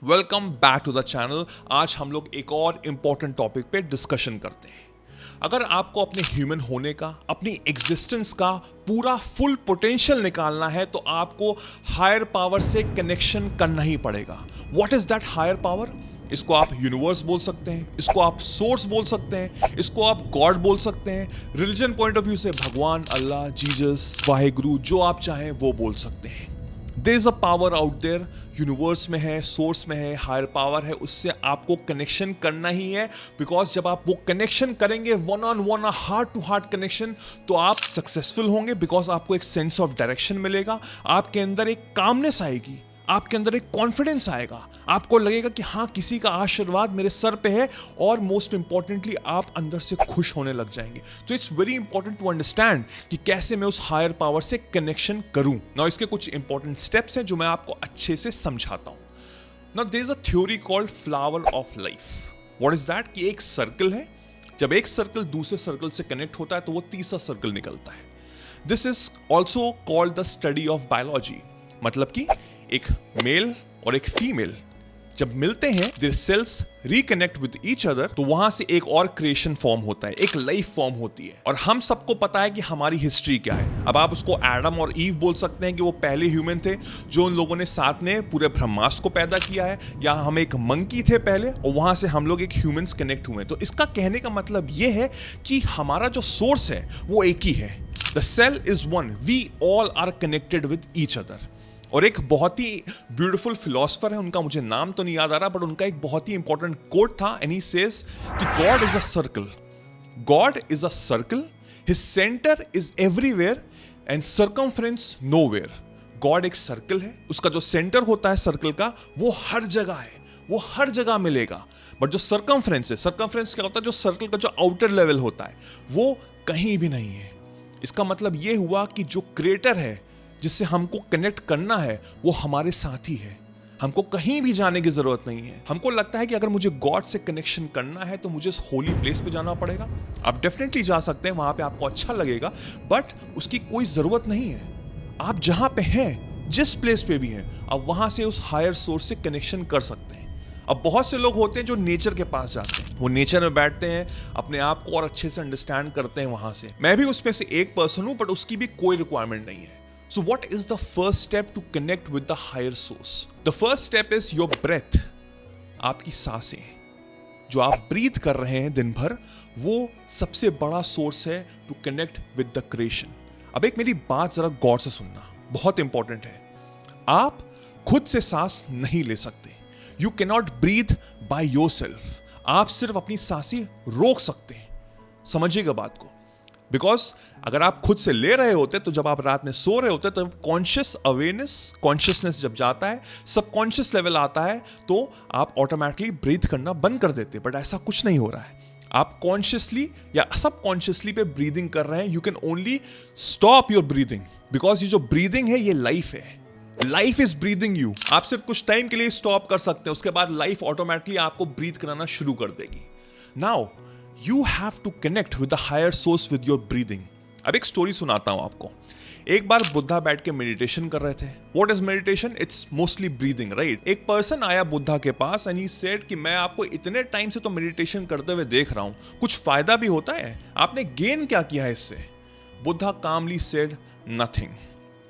Welcome back to the channel. आज हम लोग एक और इम्पॉर्टेंट टॉपिक पे डिस्कशन करते हैं। अगर आपको अपने ह्यूमन होने का, अपनी एग्जिस्टेंस का पूरा फुल पोटेंशियल निकालना है तो आपको हायर पावर से कनेक्शन करना ही पड़ेगा। What is that higher power? इसको आप यूनिवर्स बोल सकते हैं, इसको आप सोर्स बोल सकते हैं, इसको आप गॉड बोल सकते हैं, रिलीजन पॉइंट ऑफ व्यू से भगवान, अल्लाह, जीसस, वाहेगुरु, जो आप चाहें वो बोल सकते हैं। There is a power out there, universe में है, सोर्स में है, हायर पावर है, उससे आपको कनेक्शन करना ही है। बिकॉज जब आप वो कनेक्शन करेंगे, one on one, heart to heart connection, तो आप सक्सेसफुल होंगे। बिकॉज आपको एक सेंस ऑफ डायरेक्शन मिलेगा, आपके अंदर एक कामनेस आएगी, आपके अंदर एक कॉन्फिडेंस आएगा, आपको लगेगा कि हाँ, किसी का आशीर्वाद मेरे सर पे है, और मोस्ट इंपॉर्टेंटली आप अंदर से खुश होने लग जाएंगे। तो it's very important to understand कि कैसे मैं उस हायर पावर से कनेक्शन करूं। नाउ इसके कुछ इंपॉर्टेंट स्टेप्स हैं जो मैं आपको अच्छे से समझाता हूं। Now there is a theory called flower of life. What is that? कि एक सर्कल है, जब एक सर्कल दूसरे सर्कल से कनेक्ट होता है तो वो तीसरा सर्कल निकलता है। This is also called the study of biology. मतलब कि एक मेल और एक फीमेल जब मिलते हैं, their cells reconnect with each other, तो वहां से एक और क्रिएशन फॉर्म होता है, एक लाइफ फॉर्म होती है। और हम सबको पता है कि हमारी हिस्ट्री क्या है। अब आप उसको एडम और ईव बोल सकते हैं कि वो पहले ह्यूमन थे जो उन लोगों ने साथ में पूरे ब्रह्मांड को पैदा किया है, या हम एक मंकी थे पहले और वहां से हम लोग एक ह्यूमंस कनेक्ट हुए। तो इसका कहने का मतलब ये है कि हमारा जो सोर्स है वो एक ही है। The cell is one, we all are connected with each other. और एक बहुत ही ब्यूटीफुल फिलोसफर है, उनका मुझे नाम तो नहीं याद आ रहा, बट उनका एक बहुत ही इंपॉर्टेंट कोट था, एंड ही सेज कि God is a circle, God is a circle, his centre is everywhere and circumference nowhere. God एक सर्कल है, उसका जो सेंटर होता है सर्कल का वो हर जगह है, वो हर जगह मिलेगा। बट जो सर्कमफ्रेंस है, सर्कमफ्रेंस क्या होता है? जो सर्कल का जो आउटर लेवल होता है वो कहीं भी नहीं है। इसका मतलब ये हुआ कि जो क्रिएटर है, जिससे हमको कनेक्ट करना है, वो हमारे साथ ही है। हमको कहीं भी जाने की जरूरत नहीं है। हमको लगता है कि अगर मुझे गॉड से कनेक्शन करना है तो मुझे इस होली प्लेस पे जाना पड़ेगा। आप डेफिनेटली जा सकते हैं, वहां पे आपको अच्छा लगेगा, बट उसकी कोई जरूरत नहीं है। आप जहां पे हैं, जिस प्लेस पे भी हैं, आप वहां से उस हायर सोर्स से कनेक्शन कर सकते हैं। अब बहुत से लोग होते हैं जो नेचर के पास जाते हैं, वो नेचर में बैठते हैं, अपने आप को और अच्छे से अंडरस्टैंड करते हैं वहां से। मैं भी उसमें से एक पर्सन हूं, बट उसकी भी कोई रिक्वायरमेंट नहीं है। So what is the first step to connect with the higher source? The first step is your breath. आपकी सांसें, जो आप ब्रीथ कर रहे हैं दिन भर, वो सबसे बड़ा सोर्स है to connect with the creation. अब एक मेरी बात जरा गौर से सुनना, बहुत इंपॉर्टेंट है। आप खुद से सांस नहीं ले सकते। You cannot breathe by yourself. आप सिर्फ अपनी सांसें रोक सकते हैं। समझिएगा बात को। बिकॉज अगर आप खुद से ले रहे होते, तो जब आप रात में सो रहे होते, तो कॉन्शियस अवेयरनेस, कॉन्शियसनेस जब जाता है, सबकॉन्शियस लेवल आता है, तो आप ऑटोमेटिकली ब्रीथ करना बंद कर देते। बट ऐसा कुछ नहीं हो रहा है। आप कॉन्शियसली या सबकॉन्शियसली पे ब्रीदिंग कर रहे हैं। You can only stop your breathing, because ये जो ब्रीदिंग है ये लाइफ है। Life is breathing you. आप सिर्फ कुछ टाइम के लिए स्टॉप कर सकते हैं, उसके बाद लाइफ ऑटोमेटिकली आपको ब्रीथ कराना शुरू कर देगी। Now You have to connect with the higher source with your breathing. अब एक स्टोरी सुनाता हूं आपको। एक बार बुद्धा बैठ के मेडिटेशन कर रहे थे। What is meditation? It's mostly breathing, right? एक पर्सन आया बुद्धा के पास and he said कि मैं आपको इतने टाइम से तो मेडिटेशन करते हुए देख रहा हूं, कुछ फायदा भी होता है? आपने गेन क्या किया है इससे? Buddha calmly said, nothing.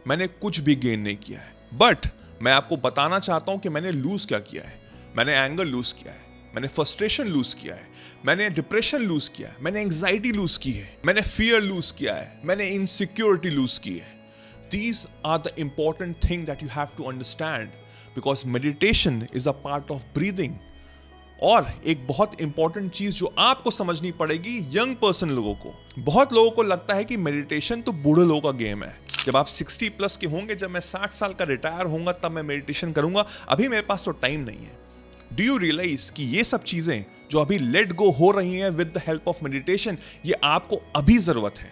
मैंने कुछ भी गेन नहीं किया है, बट मैं आपको बताना चाहता हूं कि मैंने लूज क्या किया है। मैंने एंगर लूज किया है, मैंने फ्रस्ट्रेशन लूज किया है, मैंने डिप्रेशन लूज किया है, मैंने एंग्जाइटी लूज की है, मैंने फियर लूज किया है, मैंने इनसिक्योरिटी लूज की है। These are the important thing that you have to understand, because meditation is a part of breathing. और एक बहुत इंपॉर्टेंट चीज जो आपको समझनी पड़ेगी, यंग पर्सन लोगों को, बहुत लोगों को लगता है कि मेडिटेशन तो बूढ़े लोगों का गेम है। जब आप 60 प्लस के होंगे, जब मैं 60 साल का रिटायर होऊंगा, तब मैं मेडिटेशन करूंगा, अभी मेरे पास तो टाइम नहीं है। डू यू रियलाइज कि ये सब चीजें जो अभी लेट गो हो रही हैं with the help of meditation, ये आपको अभी जरूरत है।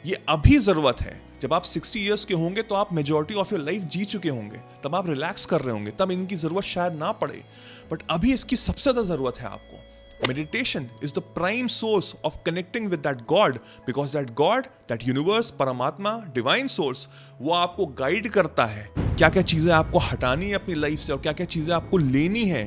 ये अभी जरूरत है। जब आप 60 इयर्स के होंगे तो आप मेजॉरिटी ऑफ योर लाइफ जी चुके होंगे, तब आप रिलैक्स कर रहे होंगे, तब इनकी जरूरत शायद ना पड़े, बट अभी इसकी सबसे ज्यादा जरूरत है आपको। Meditation is the prime source of connecting with that God, because that God, that universe, परमात्मा, divine source, वो आपको गाइड करता है क्या क्या चीजें आपको हटानी है अपनी लाइफ से और क्या क्या चीजें आपको लेनी है।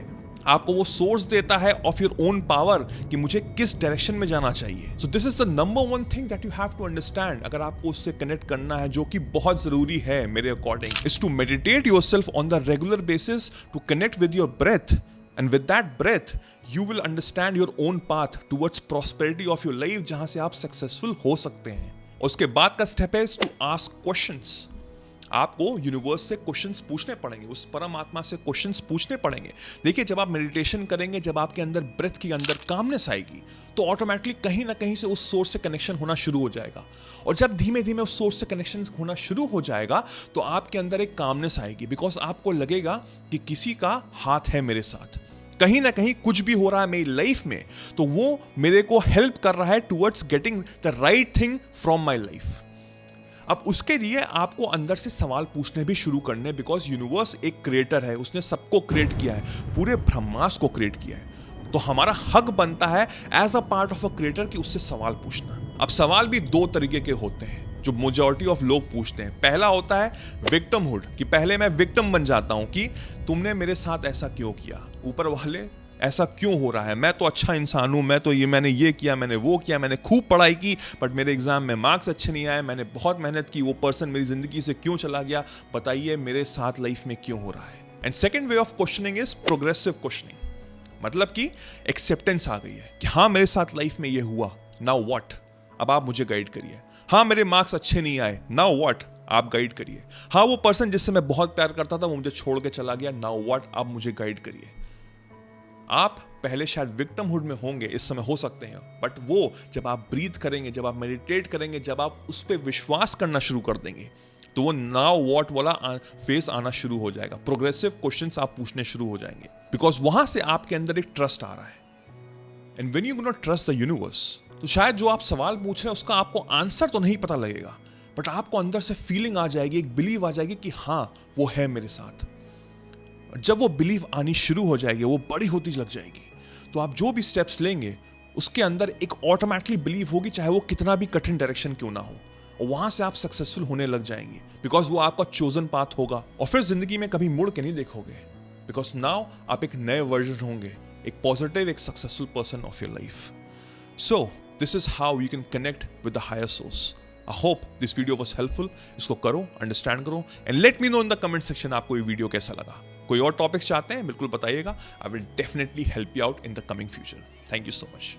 आपको वो सोर्स देता है ऑफ योर ओन पावर कि मुझे किस डायरेक्शन में जाना चाहिए। So this is the number one thing that you have to understand अगर आपको उससे कनेक्ट करना है, जो कि बहुत जरूरी है मेरे according, is to meditate yourself on the regular basis to connect with your breath. And with that breath, you will understand your own path towards prosperity of your life, जहां से आप सक्सेसफुल हो सकते हैं। उसके बाद का स्टेप है टू आस्क क्वेश्चंस। आपको यूनिवर्स से क्वेश्चंस पूछने पड़ेंगे, उस परमात्मा से क्वेश्चंस पूछने पड़ेंगे। देखिए, जब आप मेडिटेशन करेंगे, जब आपके अंदर ब्रेथ के अंदर कामनेस आएगी, तो ऑटोमेटिकली कहीं ना कहीं से उस सोर्स से कनेक्शन होना शुरू हो जाएगा। और जब धीमे धीमे उस सोर्स से कनेक्शन होना शुरू हो जाएगा, तो आपके अंदर एक कामनेस आएगी, बिकॉज आपको लगेगा कि किसी का हाथ है मेरे साथ, कहीं ना कहीं कुछ भी हो रहा है मेरी लाइफ में, तो वो मेरे को हेल्प कर रहा है towards getting the right thing from my life. अब उसके लिए आपको अंदर से सवाल पूछने भी शुरू करने, बिकॉज यूनिवर्स एक क्रिएटर है, उसने सबको क्रिएट किया है, पूरे ब्रह्मांड को क्रिएट किया है। तो हमारा हक बनता है as a part of a creator कि उससे सवाल पूछना। अब सवाल भी दो तरीके के होते हैं जो मेजॉरिटी ऑफ लोग पूछते हैं। पहला होता है विक्टिमहुड, कि पहले मैं विक्टिम बन जाता हूं कि तुमने मेरे साथ ऐसा क्यों किया, ऊपर वाले ऐसा क्यों हो रहा है, मैं तो अच्छा इंसान हूं, मैंने ये किया, मैंने वो किया, मैंने खूब पढ़ाई की बट मेरे एग्जाम में मार्क्स अच्छे नहीं आए, मैंने बहुत मेहनत की, वो पर्सन मेरी जिंदगी से क्यों चला गया, बताइए मेरे साथ लाइफ में क्यों हो रहा है। And second way of questioning is progressive questioning, मतलब कि एक्सेप्टेंस आ गई है कि हाँ मेरे साथ लाइफ में ये हुआ, नाउ व्हाट, अब आप मुझे गाइड करिए। हाँ मेरे मार्क्स अच्छे नहीं आए, नाउ व्हाट, आप गाइड करिए। हाँ वो पर्सन जिससे मैं बहुत प्यार करता था वो मुझे छोड़ के चला गया, नाउ व्हाट, आप मुझे गाइड करिए। आप पहले शायद विक्टिमहुड में होंगे, इस समय हो सकते हैं, बट वो जब आप ब्रीथ करेंगे, जब आप मेडिटेट करेंगे, जब आप उस पर विश्वास करना शुरू कर देंगे, तो वो नाउ व्हाट वाला फेस आना शुरू हो जाएगा। प्रोग्रेसिव क्वेश्चंस आप पूछने शुरू हो जाएंगे, बिकॉज वहां से आपके अंदर एक ट्रस्ट आ रहा है। And when you gonna trust the universe, तो शायद जो आप सवाल पूछ रहे हैं उसका आपको आंसर तो नहीं पता लगेगा, बट आपको अंदर से फीलिंग आ जाएगी, एक बिलीव आ जाएगी कि हाँ वो है मेरे साथ। जब वो बिलीव आनी शुरू हो जाएगी, वो बड़ी होती लग जाएगी, तो आप जो भी स्टेप्स लेंगे उसके अंदर एक ऑटोमेटिकली बिलीव होगी, चाहे वो कितना भी कठिन डायरेक्शन क्यों ना हो, और वहां से आप सक्सेसफुल होने लग जाएंगे, बिकॉज वो आपका चोजन पाथ होगा। और फिर जिंदगी में कभी मुड़ के नहीं देखोगे, बिकॉज नाउ आप एक नए वर्जन होंगे, एक पॉजिटिव, एक successful person of your life. So this is how you can connect with the higher source. I hope this video was helpful. इसको करो, अंडरस्टैंड करो, and let me know in the comment section आपको ये video कैसा लगा। कोई और topics चाहते हैं बिल्कुल बताइएगा, I will definitely help you out in the coming future. Thank you so much.